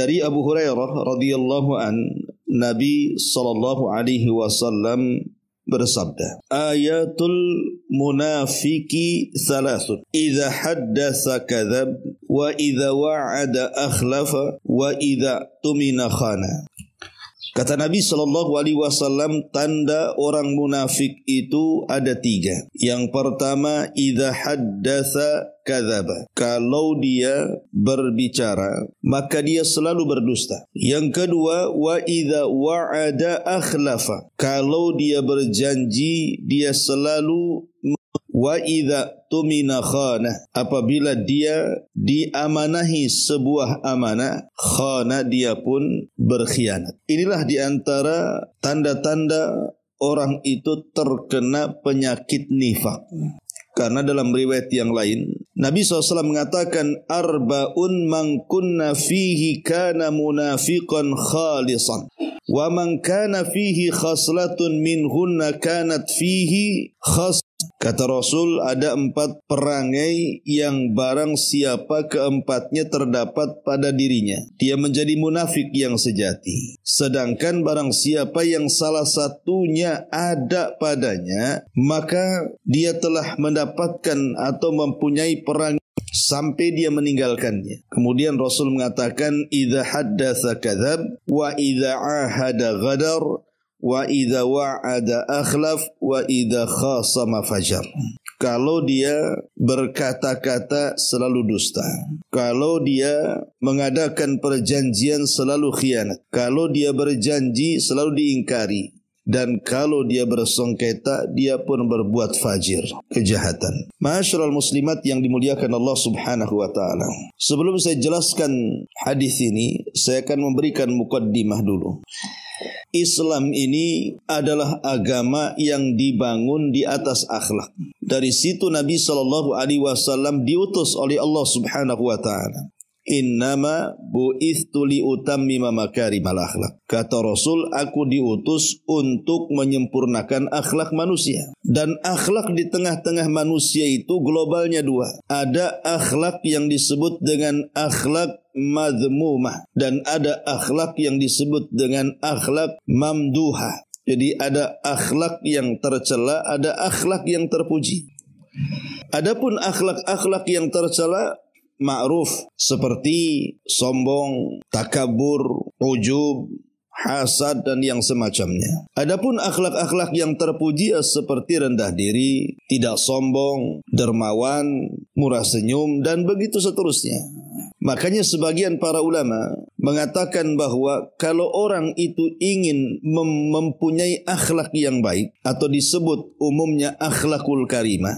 Dari Abu Hurairah radhiyallahu an, Nabi sallallahu alaihi wasallam bersabda, ayatul munafiki thalathun, idza haddatsa kadzab, wa idza wa'ada akhlafa, wa idza tumina khana. Kata Nabi sallallahu alaihi wasallam, tanda orang munafik itu ada 3. Yang pertama, idza haddatsa kadzaba. Kalau dia berbicara, maka dia selalu berdusta. Yang kedua, wa idza wa'ada akhlafa. Kalau dia berjanji, dia selalu wa idza tumina khana. Apabila dia diamanahi sebuah amanah, khana, dia pun berkhianat. Inilah di antara tanda-tanda orang itu terkena penyakit nifak. Karena dalam riwayat yang lain, Nabi SAW mengatakan, arba'un man kunna fihi kana munafiqan khalisan, wa man kana fihi khaslatun minhunna kanat fihi khas. Kata Rasul, ada 4 perangai yang barang siapa keempatnya terdapat pada dirinya, dia menjadi munafik yang sejati. Sedangkan barang siapa yang salah satunya ada padanya, maka dia telah mendapatkan atau mempunyai perangai sampai dia meninggalkannya. Kemudian Rasul mengatakan, idza haddatsa kadzab, wa idza ahada ghadar, wa idza wa'ada akhlaf, wa idza khasama fajar. Kalau dia berkata-kata selalu dusta, kalau dia mengadakan perjanjian selalu khianat, kalau dia berjanji selalu diingkari, dan kalau dia bersengketa dia pun berbuat fajir, kejahatan. Ma'asyiral muslimat yang dimuliakan Allah Subhanahu wa taala. Sebelum saya jelaskan hadis ini, saya akan memberikan muqaddimah dulu. Islam ini adalah agama yang dibangun di atas akhlak. Dari situ Nabi SAW diutus oleh Allah Subhanahu wa taala. Innama bu'ithtu liutammima makarimal akhlak. Kata Rasul, aku diutus untuk menyempurnakan akhlak manusia. Dan akhlak di tengah-tengah manusia itu globalnya 2. Ada akhlak yang disebut dengan akhlak madhmumah, dan ada akhlak yang disebut dengan akhlak mamduha. Jadi ada akhlak yang tercela, ada akhlak yang terpuji. Adapun akhlak-akhlak yang tercela ma'ruf, seperti sombong, takabur, ujub, hasad, dan yang semacamnya. Adapun akhlak-akhlak yang terpuji seperti rendah diri, tidak sombong, dermawan, murah senyum, dan begitu seterusnya. Makanya sebagian para ulama mengatakan bahwa kalau orang itu ingin mempunyai akhlak yang baik, atau disebut umumnya akhlakul karimah,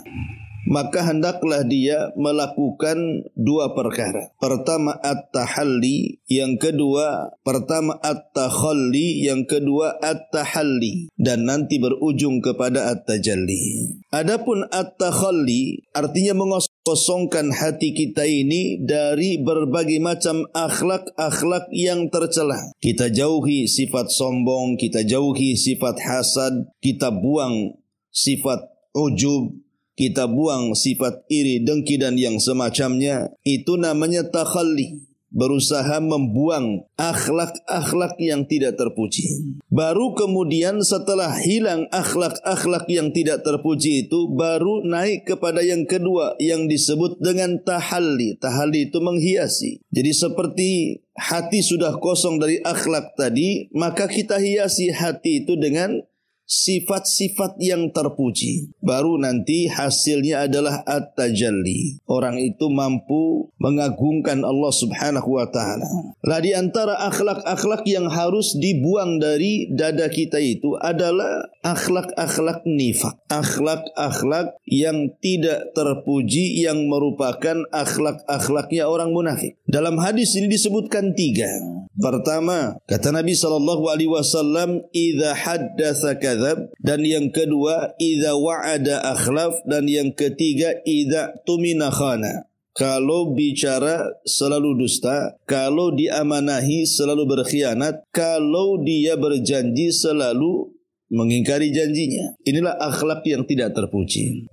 maka hendaklah dia melakukan 2 perkara. Pertama at-tahalli, yang kedua at-takhalli, yang kedua at-tahalli, dan nanti berujung kepada at-tajalli. Adapun at-takhalli artinya mengosongkan hati kita ini dari berbagai macam akhlak-akhlak yang tercela. Kita jauhi sifat sombong, kita jauhi sifat hasad, kita buang sifat ujub, kita buang sifat iri, dengki, dan yang semacamnya. Itu namanya takhalli. Berusaha membuang akhlak-akhlak yang tidak terpuji. Baru kemudian setelah hilang akhlak-akhlak yang tidak terpuji itu, baru naik kepada yang kedua yang disebut dengan tahalli. Tahalli itu menghiasi. Jadi seperti hati sudah kosong dari akhlak tadi, maka kita hiasi hati itu dengan sifat-sifat yang terpuji. Baru nanti hasilnya adalah at-tajalli. Orang itu mampu mengagungkan Allah Subhanahu wa taala. Lah di antara akhlak-akhlak yang harus dibuang dari dada kita itu adalah akhlak-akhlak nifak. Akhlak-akhlak yang tidak terpuji, yang merupakan akhlak-akhlaknya orang munafik. Dalam hadis ini disebutkan 3. Pertama, kata Nabi SAW, idza haddatsa kadzab, dan yang kedua idza wa'ada akhlaf, dan yang ketiga idza tumina khana. Kalau bicara selalu dusta, kalau diamanahi selalu berkhianat, kalau dia berjanji selalu mengingkari janjinya. Inilah akhlak yang tidak terpuji.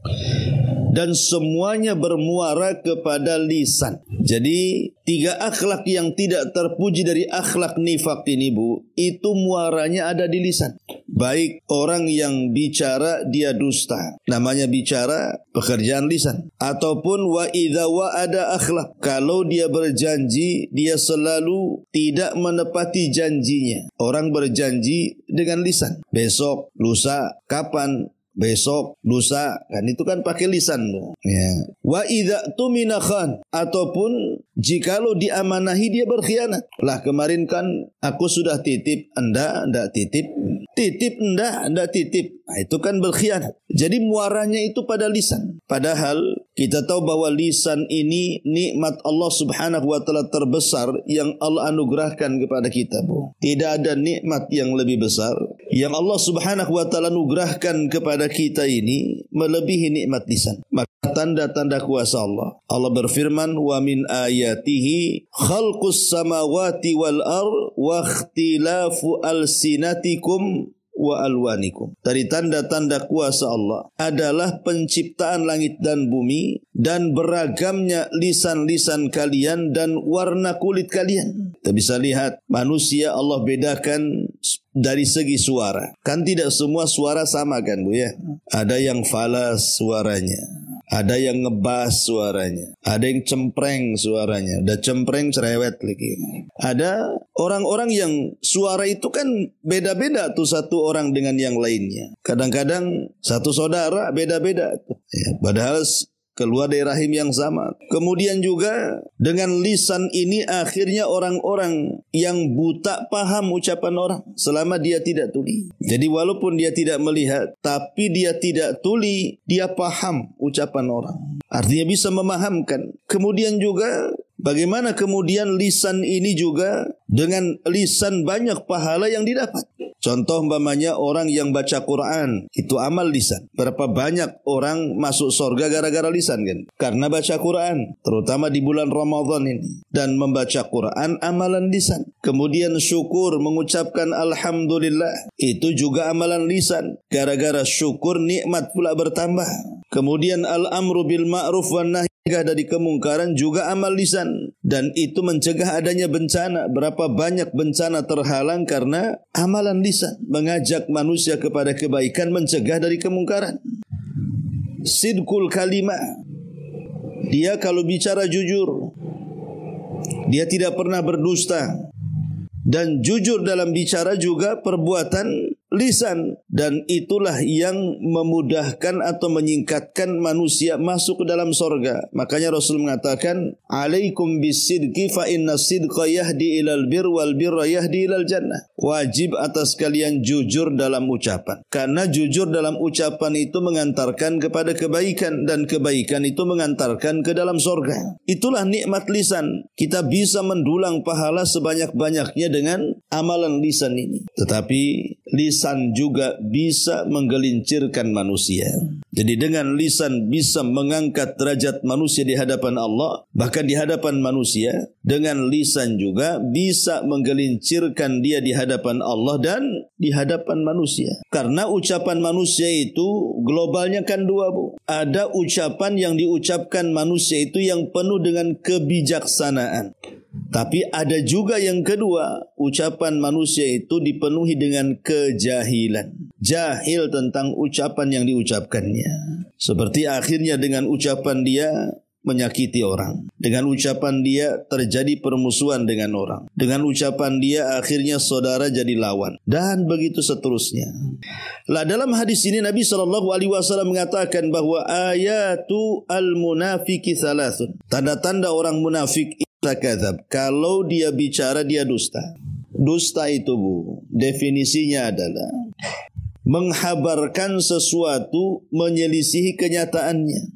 dan semuanya bermuara kepada lisan. Jadi 3 akhlak yang tidak terpuji dari akhlak nifak ini Bu, itu muaranya ada di lisan. Baik orang yang bicara dia dusta, namanya bicara pekerjaan lisan. Ataupun wa idza wa'ada akhlak, kalau dia berjanji dia selalu tidak menepati janjinya. Orang berjanji dengan lisan. Besok, lusa, kapan? Besok, lusa, kan itu kan pakai lisan tuh. Ya. Wa idza tumina khan, ataupun jikalau diamanahi dia berkhianat. Lah kemarin kan aku sudah titip, Anda enggak titip. Titip enggak titip. Nah, itu kan berkhianat. Jadi muaranya itu pada lisan. Padahal kita tahu bahwa lisan ini nikmat Allah Subhanahu wa taala terbesar yang Allah anugerahkan kepada kita, Bu. Tidak ada nikmat yang lebih besar yang Allah Subhanahu wa taala anugerahkan kepada kita ini melebihi nikmat lisan. Maka tanda-tanda kuasa Allah. Allah berfirman, "Wa min ayatihi khalqus samawati wal ardh wa ikhtilafu alsinatikum wa alwanikum." Dari tanda-tanda kuasa Allah adalah penciptaan langit dan bumi dan beragamnya lisan-lisan kalian dan warna kulit kalian. Kita bisa lihat manusia Allah bedakan dari segi suara. Kan tidak semua suara sama kan Bu ya. Ada yang falas suaranya, ada yang ngebas suaranya, ada yang cempreng suaranya, ada cempreng cerewet lagi. Ada orang-orang yang suara itu kan beda-beda tuh satu orang dengan yang lainnya. Kadang-kadang satu saudara beda-beda tuh. Ya, padahal keluar dari rahim yang sama. Kemudian juga dengan lisan ini akhirnya orang-orang yang buta paham ucapan orang selama dia tidak tuli. Jadi walaupun dia tidak melihat, tapi dia tidak tuli, dia paham ucapan orang. Artinya bisa memahamkan. Kemudian juga bagaimana kemudian lisan ini juga dengan lisan banyak pahala yang didapat. Contoh umpamanya orang yang baca Quran, itu amal lisan. Berapa banyak orang masuk surga gara-gara lisan kan? Karena baca Quran, terutama di bulan Ramadan ini. Dan membaca Quran amalan lisan. Kemudian syukur, mengucapkan Alhamdulillah, itu juga amalan lisan. Gara-gara syukur nikmat pula bertambah. Kemudian al-amru bil ma'ruf wan nahi dari kemungkaran juga amal lisan. Dan itu mencegah adanya bencana. Berapa banyak bencana terhalang karena amalan lisan. Mengajak manusia kepada kebaikan, mencegah dari kemungkaran. Sidqul kalimah. Dia kalau bicara jujur. Dia tidak pernah berdusta. Dan jujur dalam bicara juga perbuatan lisan. Dan itulah yang memudahkan atau menyingkatkan manusia masuk ke dalam sorga. Makanya Rasul mengatakan, "Alaikum bisidqi fa inna sidqa yahdi ilal bir wal birra yahdi ilal jannah." Wajib atas kalian jujur dalam ucapan. Karena jujur dalam ucapan itu mengantarkan kepada kebaikan. Dan kebaikan itu mengantarkan ke dalam sorga. Itulah nikmat lisan. Kita bisa mendulang pahala sebanyak-banyaknya dengan amalan lisan ini. Tetapi lisan juga bisa menggelincirkan manusia. Jadi dengan lisan bisa mengangkat derajat manusia di hadapan Allah, bahkan di hadapan manusia. Dengan lisan juga bisa menggelincirkan dia di hadapan Allah dan di hadapan manusia. Karena ucapan manusia itu globalnya kan dua, Bu. Ada ucapan yang diucapkan manusia itu yang penuh dengan kebijaksanaan. Tapi ada juga yang kedua, ucapan manusia itu dipenuhi dengan kejahilan. Jahil tentang ucapan yang diucapkannya. Seperti akhirnya dengan ucapan dia menyakiti orang. Dengan ucapan dia terjadi permusuhan dengan orang. Dengan ucapan dia akhirnya saudara jadi lawan. Dan begitu seterusnya. Lah dalam hadis ini Nabi SAW mengatakan bahwa ayatu al-munafiki thalathun. Tanda-tanda orang munafik kadzab. Kalau dia bicara dia dusta. Dusta itu, Bu, definisinya adalah menghabarkan sesuatu menyelisihi kenyataannya.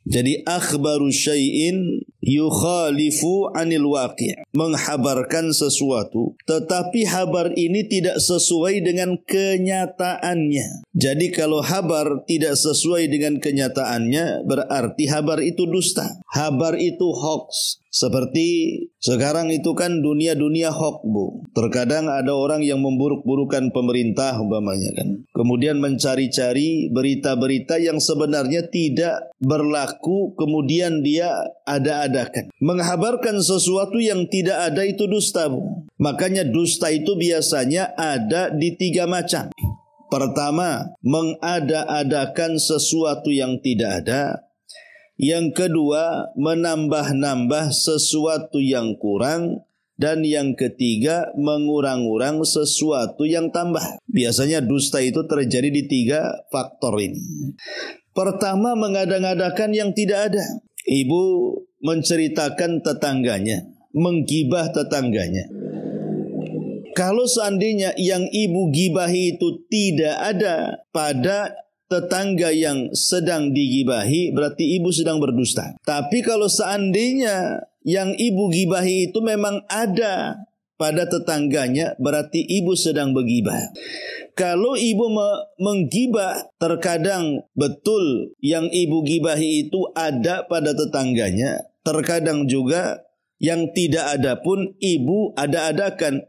Jadi akhbaru syai'in yukhalifu anil waqi'. Menghabarkan sesuatu tetapi habar ini tidak sesuai dengan kenyataannya. Jadi kalau habar tidak sesuai dengan kenyataannya berarti habar itu dusta. Habar itu hoax. Seperti sekarang itu kan dunia hoax, Bu. Terkadang ada orang yang memburuk-burukan pemerintah umpamanya kan. Kemudian mencari-cari berita-berita yang sebenarnya tidak berlaku, kemudian dia ada-adakan. Menghabarkan sesuatu yang tidak ada itu dusta, Bu. Makanya dusta itu biasanya ada di 3 macam. Pertama, mengada-adakan sesuatu yang tidak ada. Yang kedua, menambah-nambah sesuatu yang kurang. Dan yang ketiga, mengurang-urang sesuatu yang tambah. Biasanya dusta itu terjadi di 3 faktor ini. Pertama, mengada-ngadakan yang tidak ada. Ibu menceritakan tetangganya, menggibah tetangganya. Kalau seandainya yang ibu gibahi itu tidak ada pada tetangga yang sedang digibahi, berarti ibu sedang berdusta. Tapi kalau seandainya yang ibu gibahi itu memang ada pada tetangganya, berarti ibu sedang bergibah. Kalau ibu menggibah, terkadang betul yang ibu gibahi itu ada pada tetangganya, terkadang juga yang tidak ada pun ibu ada-adakan.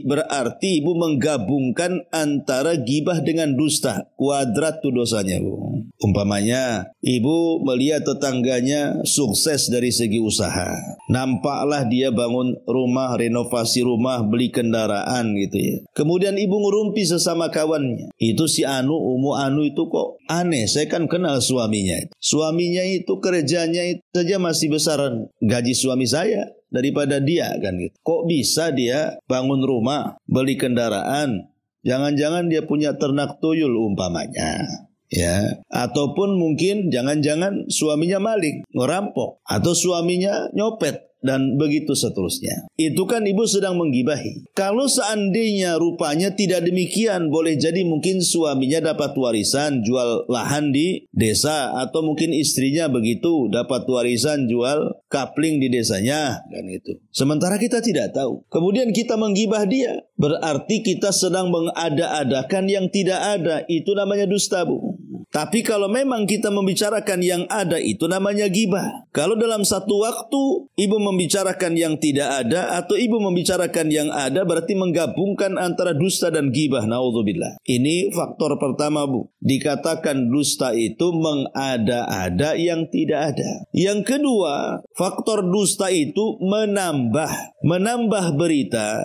Berarti ibu menggabungkan antara gibah dengan dusta. Kuadrat itu dosanya, Bu. Umpamanya ibu melihat tetangganya sukses dari segi usaha. Nampaklah dia bangun rumah, renovasi rumah, beli kendaraan gitu ya. Kemudian ibu ngerumpi sesama kawannya. Itu si Umu Anu itu kok aneh. Saya kan kenal suaminya. Suaminya itu kerjanya itu saja masih besaran gaji suami saya daripada dia kan gitu. Kok bisa dia bangun rumah, beli kendaraan? Jangan-jangan dia punya ternak tuyul umpamanya. Ya, ataupun mungkin jangan-jangan suaminya maling, ngerampok, atau suaminya nyopet dan begitu seterusnya. Itu kan ibu sedang menggibahi. Kalau seandainya rupanya tidak demikian, boleh jadi mungkin suaminya dapat warisan jual lahan di desa, atau mungkin istrinya begitu dapat warisan jual kapling di desanya kan itu. Sementara kita tidak tahu. Kemudian kita menggibah dia, berarti kita sedang mengada-adakan yang tidak ada. Itu namanya dusta, Bu. Tapi kalau memang kita membicarakan yang ada, itu namanya gibah. Kalau dalam satu waktu ibu membicarakan yang tidak ada atau ibu membicarakan yang ada, berarti menggabungkan antara dusta dan gibah. Naudzubillah. Ini faktor pertama, Bu. Dikatakan dusta itu mengada-ada yang tidak ada. Yang kedua, faktor dusta itu menambah berita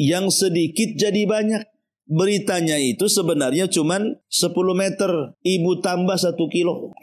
yang sedikit jadi banyak. Beritanya itu sebenarnya cuman 10 meter, ibu tambah 1 kilo.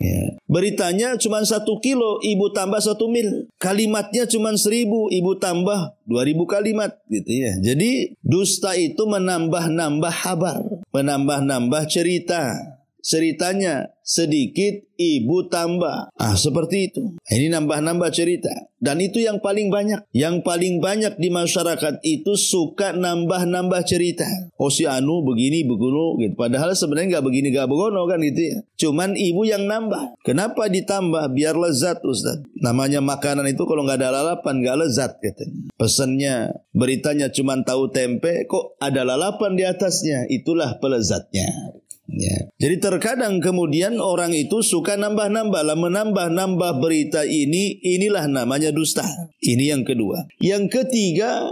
Beritanya cuman 1 kilo, ibu tambah 1 mil. Kalimatnya cuman 1000, ibu tambah 2000 kalimat gitu ya. Jadi dusta itu menambah-nambah kabar, menambah-nambah cerita. Ceritanya sedikit, ibu tambah. Seperti itu. Ini nambah-nambah cerita. Dan itu yang paling banyak. Yang paling banyak di masyarakat itu suka nambah-nambah cerita. Oh si Anu begini, begono gitu. Padahal sebenarnya nggak begini, nggak begono kan gitu ya. Cuman ibu yang nambah. Kenapa ditambah? Biar lezat, Ustaz. Namanya makanan itu kalau nggak ada lalapan nggak lezat katanya. Pesannya, beritanya cuman tahu tempe, kok ada lalapan di atasnya. Itulah pelezatnya. Ya. Jadi terkadang kemudian orang itu suka nambah-nambah, menambah-nambah berita inilah namanya dusta. Ini yang kedua. Yang ketiga,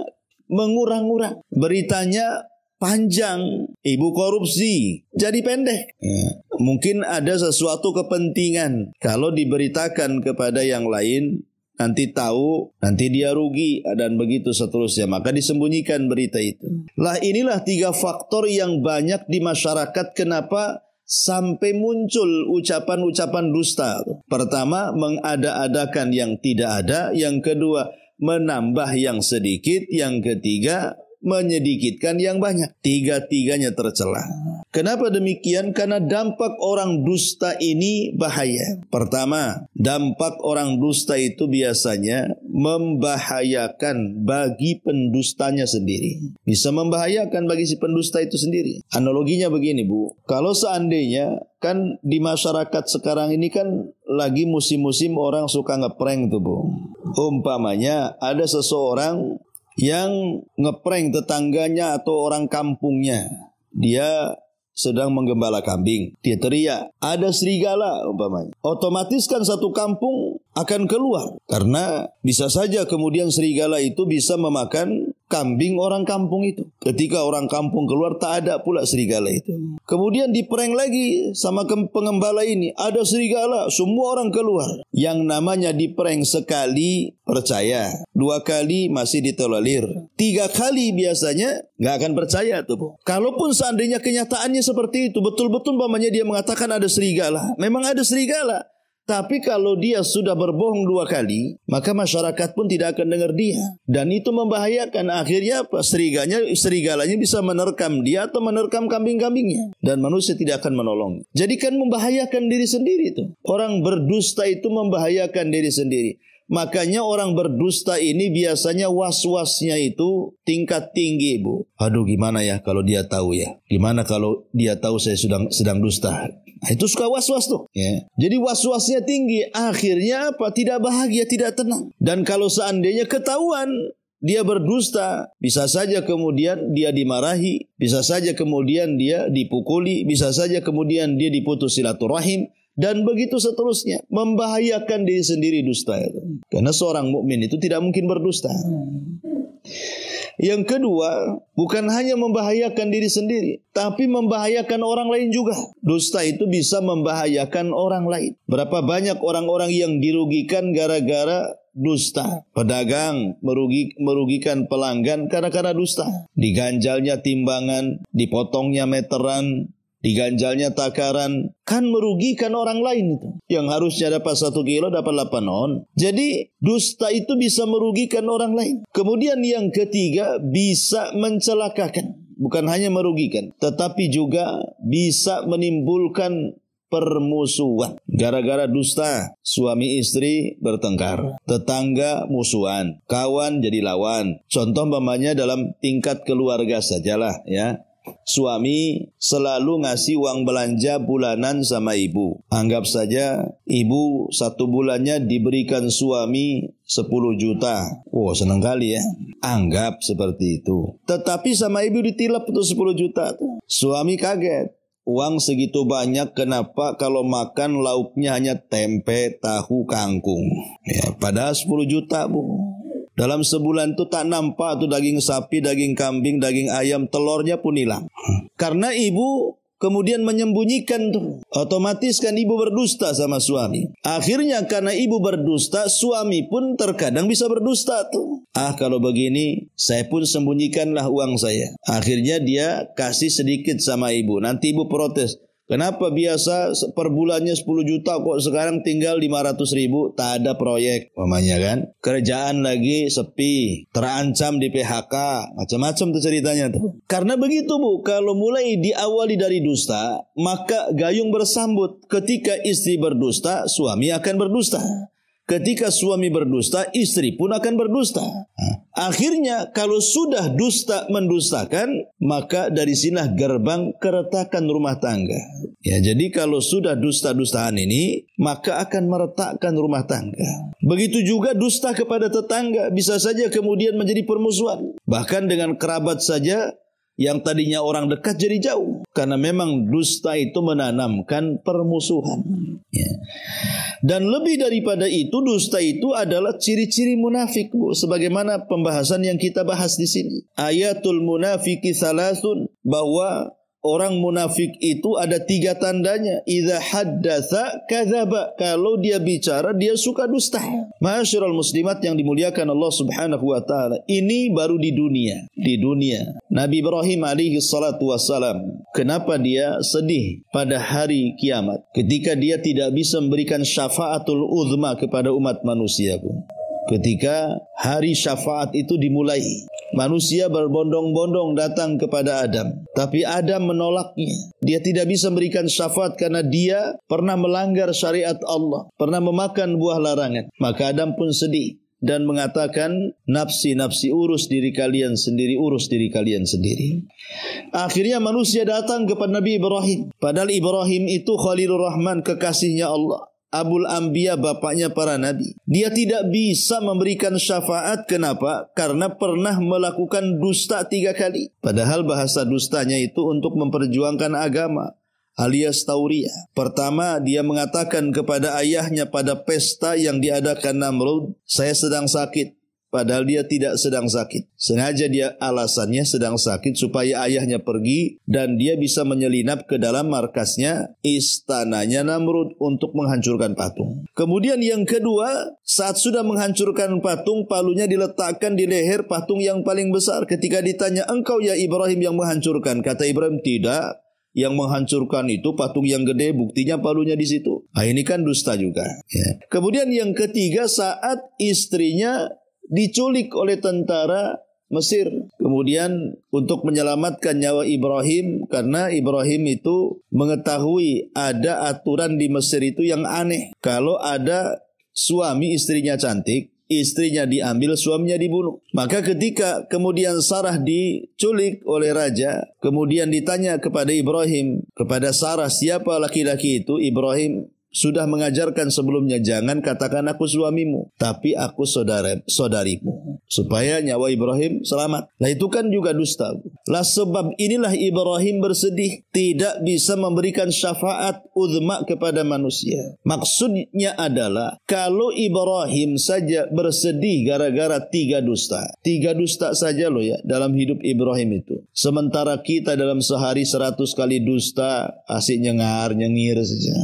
mengurang-urang. Beritanya panjang, ibu korupsi, jadi pendek. Ya. Mungkin ada sesuatu kepentingan. Kalau diberitakan kepada yang lain, nanti tahu, nanti dia rugi, dan begitu seterusnya. Maka disembunyikan berita itu. Lah inilah 3 faktor yang banyak di masyarakat kenapa sampai muncul ucapan-ucapan dusta. Pertama, mengada-adakan yang tidak ada. Yang kedua, menambah yang sedikit. Yang ketiga, menyedikitkan yang banyak. 3-tiganya tercela. Kenapa demikian? Karena dampak orang dusta ini bahaya. Pertama, dampak orang dusta itu biasanya membahayakan bagi pendustanya sendiri. Bisa membahayakan bagi si pendusta itu sendiri. Analoginya begini, Bu. Kalau seandainya kan di masyarakat sekarang ini kan lagi musim-musim orang suka ngeprank tuh, Bu. Umpamanya ada seseorang yang ngeprank tetangganya atau orang kampungnya. Dia sedang menggembala kambing. Dia teriak, ada serigala umpamanya. Otomatis kan satu kampung akan keluar. Karena bisa saja kemudian serigala itu bisa memakan kambing orang kampung itu. Ketika orang kampung keluar, tak ada pula serigala itu. Kemudian diprank lagi sama pengembala ini. Ada serigala, semua orang keluar. Yang namanya diprank sekali, percaya. 2 kali masih ditolerir. 3 kali biasanya nggak akan percaya tuh, Bu. Kalaupun seandainya kenyataannya seperti itu, betul-betul umpamanya dia mengatakan ada serigala. Memang ada serigala. Tapi kalau dia sudah berbohong 2 kali, maka masyarakat pun tidak akan dengar dia. Dan itu membahayakan. Akhirnya apa? Serigalanya bisa menerkam dia atau menerkam kambing-kambingnya. Dan manusia tidak akan menolong. Jadi kan membahayakan diri sendiri itu. Orang berdusta itu membahayakan diri sendiri. Makanya orang berdusta ini biasanya was-wasnya itu tingkat tinggi, Bu. Aduh, gimana ya kalau dia tahu ya? Gimana kalau dia tahu saya sedang dusta? Nah, itu suka was-was tuh. Ya. Jadi was-wasnya tinggi. Akhirnya apa? Tidak bahagia, tidak tenang. Dan kalau seandainya ketahuan dia berdusta, bisa saja kemudian dia dimarahi, bisa saja kemudian dia dipukuli, bisa saja kemudian dia diputus silaturahim. Dan begitu seterusnya, membahayakan diri sendiri dusta itu. Karena seorang mukmin itu tidak mungkin berdusta. Yang kedua, bukan hanya membahayakan diri sendiri, tapi membahayakan orang lain juga. Dusta itu bisa membahayakan orang lain. Berapa banyak orang-orang yang dirugikan gara-gara dusta. Pedagang merugikan pelanggan karena dusta. Diganjalnya timbangan, dipotongnya meteran, diganjalnya takaran, kan merugikan orang lain itu. Yang harusnya dapat 1 kilo dapat 8 on. Jadi dusta itu bisa merugikan orang lain. Kemudian yang ketiga, bisa mencelakakan. Bukan hanya merugikan, tetapi juga bisa menimbulkan permusuhan. Gara-gara dusta, suami istri bertengkar, tetangga musuhan, kawan jadi lawan. Contoh umpamanya dalam tingkat keluarga sajalah ya. Suami selalu ngasih uang belanja bulanan sama ibu. Anggap saja ibu 1 bulannya diberikan suami 10 juta. Oh, senang kali ya. Anggap seperti itu. Tetapi sama ibu ditilap itu 10 juta. Suami kaget. Uang segitu banyak, kenapa kalau makan lauknya hanya tempe, tahu, kangkung? Ya, padahal 10 juta, Bu. Dalam sebulan itu tak nampak tuh daging sapi, daging kambing, daging ayam, telurnya pun hilang. Karena ibu kemudian menyembunyikan tuh. Otomatis kan ibu berdusta sama suami. Akhirnya karena ibu berdusta, suami pun terkadang bisa berdusta tuh. Kalau begini, saya pun sembunyikanlah uang saya. Akhirnya dia kasih sedikit sama ibu. Nanti ibu protes. Kenapa biasa per bulannya 10 juta kok sekarang tinggal 500 ribu, tak ada proyek, namanya kan. Kerjaan lagi sepi, terancam di PHK, macam-macam tuh ceritanya tuh. Karena begitu, Bu, kalau mulai diawali dari dusta, maka gayung bersambut. Ketika istri berdusta, suami akan berdusta. Ketika suami berdusta, istri pun akan berdusta. Akhirnya kalau sudah dusta mendustakan, maka dari sinilah gerbang keretakan rumah tangga. Ya, jadi kalau sudah dusta-dustaan ini, maka akan meretakkan rumah tangga. Begitu juga dusta kepada tetangga, bisa saja kemudian menjadi permusuhan. Bahkan dengan kerabat saja, yang tadinya orang dekat jadi jauh. Karena memang dusta itu menanamkan permusuhan. Ya. Dan lebih daripada itu, dusta itu adalah ciri-ciri munafik, Bu. Sebagaimana pembahasan yang kita bahas di sini. Ayatul munafiki salasun, bahwa orang munafik itu ada 3 tandanya. Idza haddatsa kadzaba, kalau dia bicara dia suka dusta. Ma'asyiral muslimat yang dimuliakan Allah Subhanahu wa taala. Ini baru di dunia. Di dunia. Nabi Ibrahim alaihi salatu wassalam, kenapa dia sedih pada hari kiamat ketika dia tidak bisa memberikan syafaatul uzma kepada umat manusia, Bu. Ketika hari syafaat itu dimulai, manusia berbondong-bondong datang kepada Adam. Tapi Adam menolaknya. Dia tidak bisa memberikan syafaat karena dia pernah melanggar syariat Allah, pernah memakan buah larangan. Maka Adam pun sedih dan mengatakan, nafsi-nafsi, urus diri kalian sendiri, urus diri kalian sendiri. Akhirnya manusia datang kepada Nabi Ibrahim. Padahal Ibrahim itu Khalilur Rahman, kekasihnya Allah. Abul Anbiya, bapaknya para nabi. Dia tidak bisa memberikan syafaat. Kenapa? Karena pernah melakukan dusta 3 kali. Padahal bahasa dustanya itu untuk memperjuangkan agama, alias tauriah. Pertama, dia mengatakan kepada ayahnya pada pesta yang diadakan Namrud, saya sedang sakit. Padahal dia tidak sedang sakit. Sengaja dia alasannya sedang sakit supaya ayahnya pergi dan dia bisa menyelinap ke dalam markasnya, istananya Namrud untuk menghancurkan patung. Kemudian yang kedua, saat sudah menghancurkan patung, palunya diletakkan di leher patung yang paling besar. Ketika ditanya, engkau ya Ibrahim yang menghancurkan? Kata Ibrahim, tidak. Yang menghancurkan itu patung yang gede, buktinya palunya di situ. Nah, ini kan dusta juga. Ya. Kemudian yang ketiga, saat istrinya diculik oleh tentara Mesir. Kemudian untuk menyelamatkan nyawa Ibrahim, karena Ibrahim itu mengetahui ada aturan di Mesir itu yang aneh. Kalau ada suami istrinya cantik, istrinya diambil, suaminya dibunuh. Maka ketika kemudian Sarah diculik oleh raja, kemudian ditanya kepada Ibrahim, kepada Sarah, siapa laki-laki itu? Ibrahim sudah mengajarkan sebelumnya, jangan katakan aku suamimu, tapi aku saudarimu, supaya nyawa Ibrahim selamat. Lah itu kan juga dusta. Lah sebab inilah Ibrahim bersedih, tidak bisa memberikan syafaat uzma kepada manusia. Maksudnya adalah, kalau Ibrahim saja bersedih gara-gara 3 dusta. 3 dusta saja loh ya dalam hidup Ibrahim itu. Sementara kita dalam sehari 100 kali dusta, asik nyengir saja.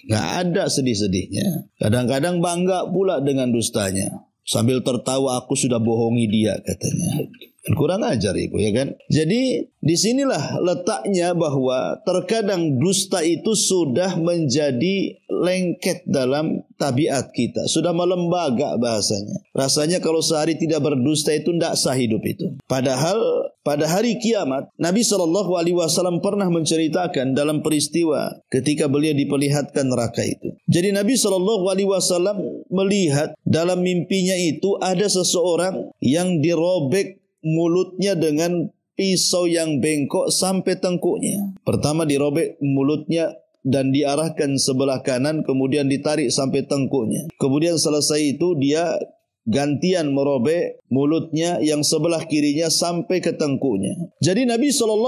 Nggak ada sedih-sedihnya. Kadang-kadang bangga pula dengan dustanya. Sambil tertawa, aku sudah bohongi dia katanya. Kurang ajar ibu, ya kan? Jadi disinilah letaknya bahwa terkadang dusta itu sudah menjadi lengket dalam tabiat kita. Sudah melembaga bahasanya. Rasanya kalau sehari tidak berdusta itu tidak sah hidup itu. Padahal pada hari kiamat, Nabi SAW pernah menceritakan dalam peristiwa ketika beliau diperlihatkan neraka itu. Jadi Nabi SAW melihat dalam mimpinya itu ada seseorang yang dirobek mulutnya dengan pisau yang bengkok sampai tengkuknya. Pertama dirobek mulutnya dan diarahkan sebelah kanan, kemudian ditarik sampai tengkuknya. Kemudian selesai itu dia gantian merobek mulutnya yang sebelah kirinya sampai ke tengkuknya. Jadi Nabi SAW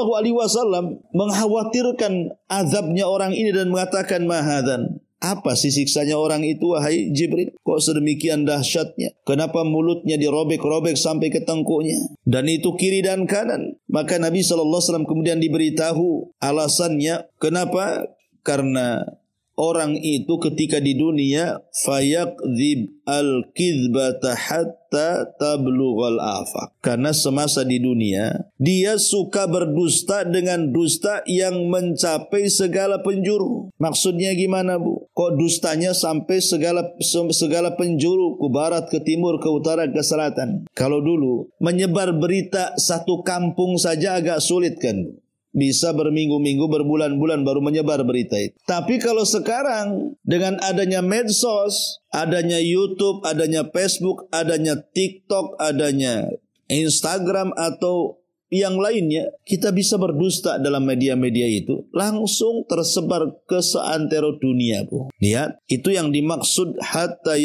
mengkhawatirkan azabnya orang ini dan mengatakan, mahadan, apa sih siksanya orang itu wahai Jibril? Kok sedemikian dahsyatnya? Kenapa mulutnya dirobek-robek sampai ke tengkuknya? Dan itu kiri dan kanan. Maka Nabi SAW kemudian diberitahu alasannya. Kenapa? Karena orang itu ketika di dunia fayakdzib al-kizbata hatta tablughal afaq. Karena semasa di dunia dia suka berdusta dengan dusta yang mencapai segala penjuru. Maksudnya gimana, Bu? Kok dustanya sampai segala penjuru, ke barat, ke timur, ke utara, ke selatan? Kalau dulu menyebar berita satu kampung saja agak sulit kan, Bu? Bisa berminggu-minggu, berbulan-bulan baru menyebar berita itu. Tapi kalau sekarang dengan adanya medsos, adanya YouTube, adanya Facebook, adanya TikTok, adanya Instagram atau yang lainnya, kita bisa berdusta dalam media-media itu, langsung tersebar ke seantero dunia, Bu. Lihat, itu yang dimaksud hatta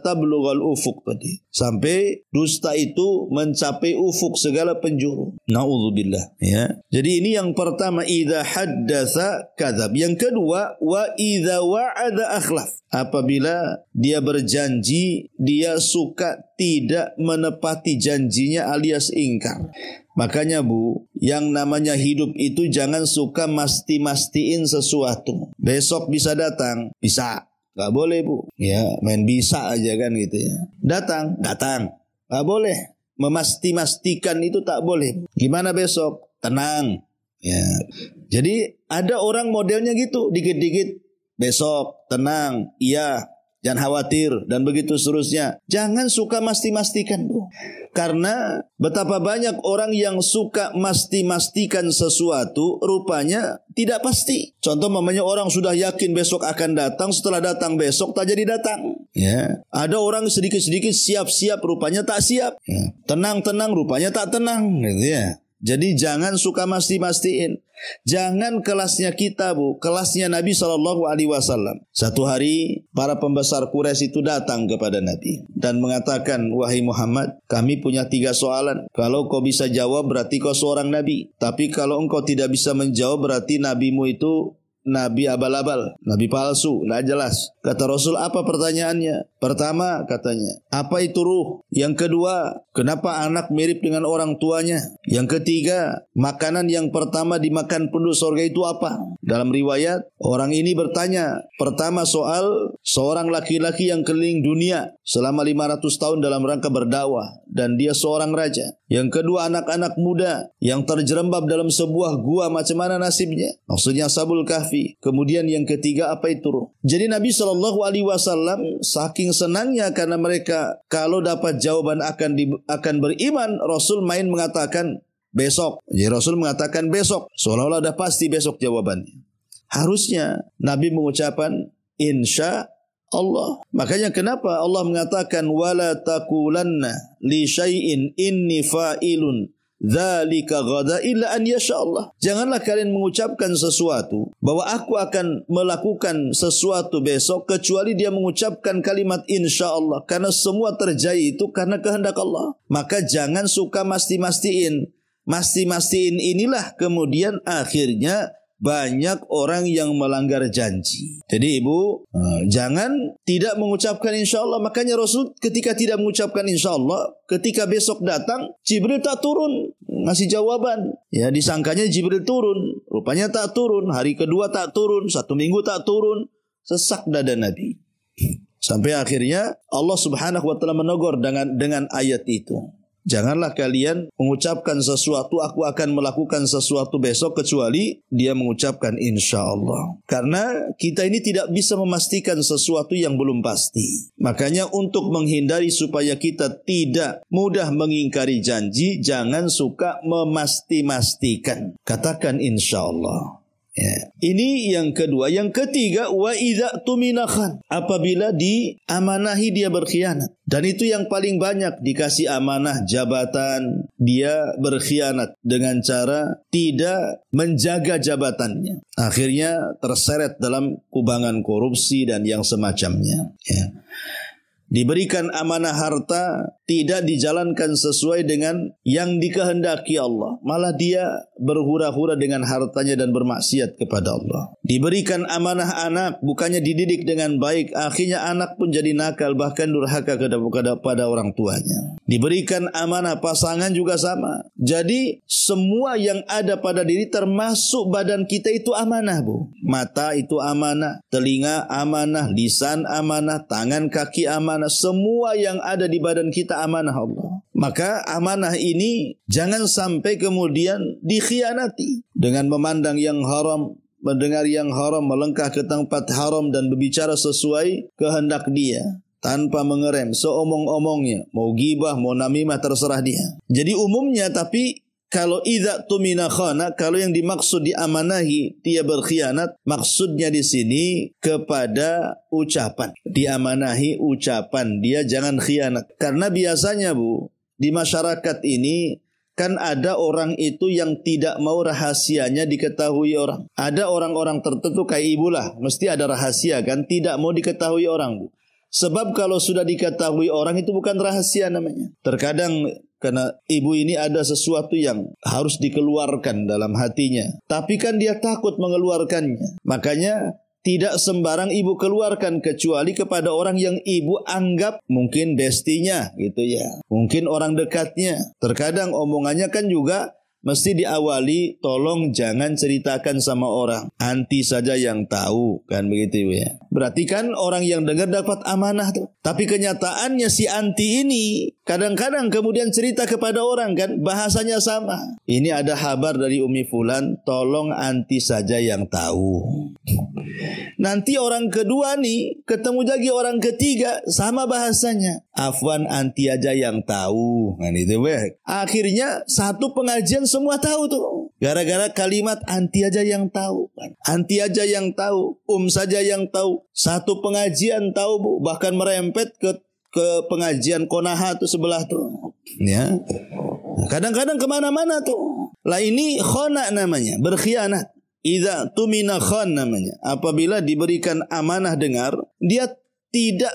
tablughal ufuq tadi. Sampai dusta itu mencapai ufuk, segala penjuru. Nauzubillah, ya. Jadi ini yang pertama, idza haddatsa kadzab. Yang kedua, wa idza wa'ada akhlaf. Apabila dia berjanji, dia suka tidak menepati janjinya alias ingkar. Makanya, Bu, yang namanya hidup itu jangan suka masti-mastiin sesuatu. Besok bisa datang, bisa. Gak boleh, Bu. Ya, main bisa aja kan gitu ya. Datang. Gak boleh. Memasti-mastikan itu tak boleh. Gimana besok? Tenang. Ya. Jadi ada orang modelnya gitu. Dikit-dikit. Besok. Tenang. Iya. Jangan khawatir. Dan begitu seterusnya. Jangan suka masti-mastikan, Bu. Karena betapa banyak orang yang suka masti-mastikan sesuatu, rupanya tidak pasti. Contoh mamanya orang sudah yakin besok akan datang, setelah datang besok tak jadi datang. Ya. Ada orang sedikit-sedikit siap-siap, rupanya tak siap. Ya. Tenang-tenang, rupanya tak tenang. Gitu ya. Jadi jangan suka masti-mastiin. Jangan kelasnya kita, Bu, kelasnya Nabi SAW. Satu hari para pembesar Quraisy itu datang kepada Nabi dan mengatakan, wahai Muhammad, kami punya 3 soalan. Kalau kau bisa jawab berarti kau seorang Nabi. Tapi kalau engkau tidak bisa menjawab berarti nabimu itu Nabi abal-abal, Nabi palsu, tidak jelas. Kata Rasul, apa pertanyaannya? Pertama, katanya, apa itu ruh? Yang kedua, kenapa anak mirip dengan orang tuanya? Yang ketiga, makanan yang pertama dimakan penduduk surga itu apa? Dalam riwayat, orang ini bertanya, pertama soal seorang laki-laki yang keliling dunia selama 500 tahun dalam rangka berdakwah, dan dia seorang raja. Yang kedua, anak-anak muda yang terjerembab dalam sebuah gua, macam mana nasibnya? Maksudnya Ashabul Kahfi. Kemudian yang ketiga, apa itu ruh? Jadi Nabi SAW saking senangnya karena mereka kalau dapat jawaban akan beriman, Rasul main mengatakan besok. Jadi Rasul mengatakan besok, seolah-olah sudah pasti besok jawabannya. Harusnya Nabi mengucapkan insya Allah. Makanya kenapa Allah mengatakan wala taqulanna li syai'in inni fa'ilun dzalika ghada illa an yasha Allah. Janganlah kalian mengucapkan sesuatu bahwa aku akan melakukan sesuatu besok kecuali dia mengucapkan kalimat insya Allah, karena semua terjadi itu karena kehendak Allah. Maka jangan suka masti-mastiin. Masti-mastiin inilah kemudian akhirnya banyak orang yang melanggar janji. Jadi ibu, jangan tidak mengucapkan insya Allah. Makanya Rasul ketika tidak mengucapkan insya Allah, ketika besok datang, Jibril tak turun ngasih jawaban. Ya, disangkanya Jibril turun, rupanya tak turun. Hari kedua tak turun, 1 minggu tak turun. Sesak dada Nabi. Sampai akhirnya Allah Subhanahu wa taala menegur dengan ayat itu. Janganlah kalian mengucapkan sesuatu, aku akan melakukan sesuatu besok, kecuali dia mengucapkan insya Allah. Karena kita ini tidak bisa memastikan sesuatu yang belum pasti. Makanya untuk menghindari supaya kita tidak mudah mengingkari janji, jangan suka memasti-mastikan. Katakan insya Allah. Ya. Ini yang kedua. Yang ketiga, wa idza tumina khan. Apabila diamanahi dia berkhianat. Dan itu yang paling banyak, dikasih amanah jabatan, dia berkhianat dengan cara tidak menjaga jabatannya. Akhirnya terseret dalam kubangan korupsi dan yang semacamnya. Ya. Diberikan amanah harta, tidak dijalankan sesuai dengan yang dikehendaki Allah. Malah dia berhura-hura dengan hartanya dan bermaksiat kepada Allah. Diberikan amanah anak, bukannya dididik dengan baik, akhirnya anak pun jadi nakal, bahkan durhaka kepada orang tuanya. Diberikan amanah pasangan juga sama. Jadi semua yang ada pada diri termasuk badan kita itu amanah, Bu. Mata itu amanah, telinga amanah, lisan amanah, tangan kaki amanah. Semua yang ada di badan kita amanah Allah. Maka amanah ini jangan sampai kemudian dikhianati dengan memandang yang haram, mendengar yang haram, melangkah ke tempat haram dan berbicara sesuai kehendak dia tanpa mengerem seomong-omongnya, mau gibah, mau namimah, terserah dia. Jadi umumnya, tapi kalau idza tumina khana, kalau yang dimaksud diamanahi dia berkhianat, maksudnya di sini kepada ucapan. Diamanahi ucapan, dia jangan khianat. Karena biasanya, Bu, di masyarakat ini kan ada orang itu yang tidak mau rahasianya diketahui orang. Ada orang-orang tertentu kayak ibu lah, mesti ada rahasia kan, tidak mau diketahui orang, Bu. Sebab kalau sudah diketahui orang itu bukan rahasia namanya. Terkadang karena ibu ini ada sesuatu yang harus dikeluarkan dalam hatinya, tapi kan dia takut mengeluarkannya. Makanya tidak sembarang ibu keluarkan kecuali kepada orang yang ibu anggap mungkin bestinya gitu ya. Mungkin orang dekatnya. Terkadang omongannya kan juga mesti diawali, tolong jangan ceritakan sama orang. Anti saja yang tahu, kan begitu ya. Berarti kan orang yang dengar dapat amanah tuh. Tapi kenyataannya si anti ini kadang-kadang kemudian cerita kepada orang kan, bahasanya sama. Ini ada kabar dari Umi Fulan, tolong anti saja yang tahu. Nanti orang kedua nih ketemu lagi orang ketiga, sama bahasanya. Afwan, anti aja yang tahu. Kan itu weh. Akhirnya satu pengajian semua tahu tuh. Gara-gara kalimat anti aja yang tahu. Anti aja yang tahu. Saja yang tahu. Satu pengajian tahu, Bu. Bahkan merempet ke pengajian Konaha tuh sebelah tuh. Ya. Kadang-kadang kemana-mana tuh. Lah ini khana namanya, berkhianat. Idza tumina khan namanya. Apabila diberikan amanah dengar, dia tidak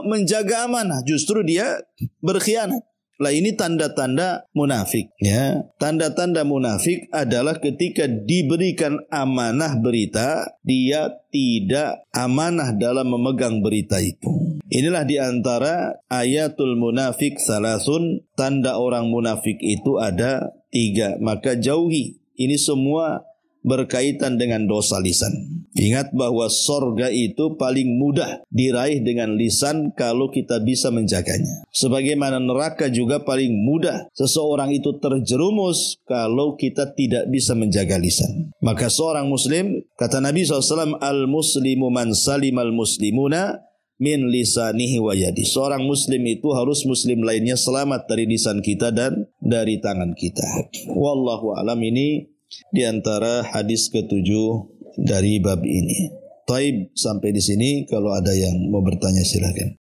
menjaga amanah, justru dia berkhianat. Lah ini tanda-tanda munafik, ya. Tanda-tanda munafik adalah ketika diberikan amanah berita, dia tidak amanah dalam memegang berita itu. Inilah diantara ayatul munafik salasun, tanda orang munafik itu ada 3. Maka jauhi. Ini semua berkaitan dengan dosa lisan. Ingat bahwa sorga itu paling mudah diraih dengan lisan kalau kita bisa menjaganya. Sebagaimana neraka juga paling mudah seseorang itu terjerumus kalau kita tidak bisa menjaga lisan. Maka seorang muslim, kata Nabi SAW, al-muslimu man salimal muslimuna min lisanihi wa yadi. Seorang muslim itu harus muslim lainnya selamat dari lisan kita dan dari tangan kita. Wallahu a'lam. Ini di antara hadis ke-7 dari bab ini. Taib, sampai di sini. Kalau ada yang mau bertanya silakan.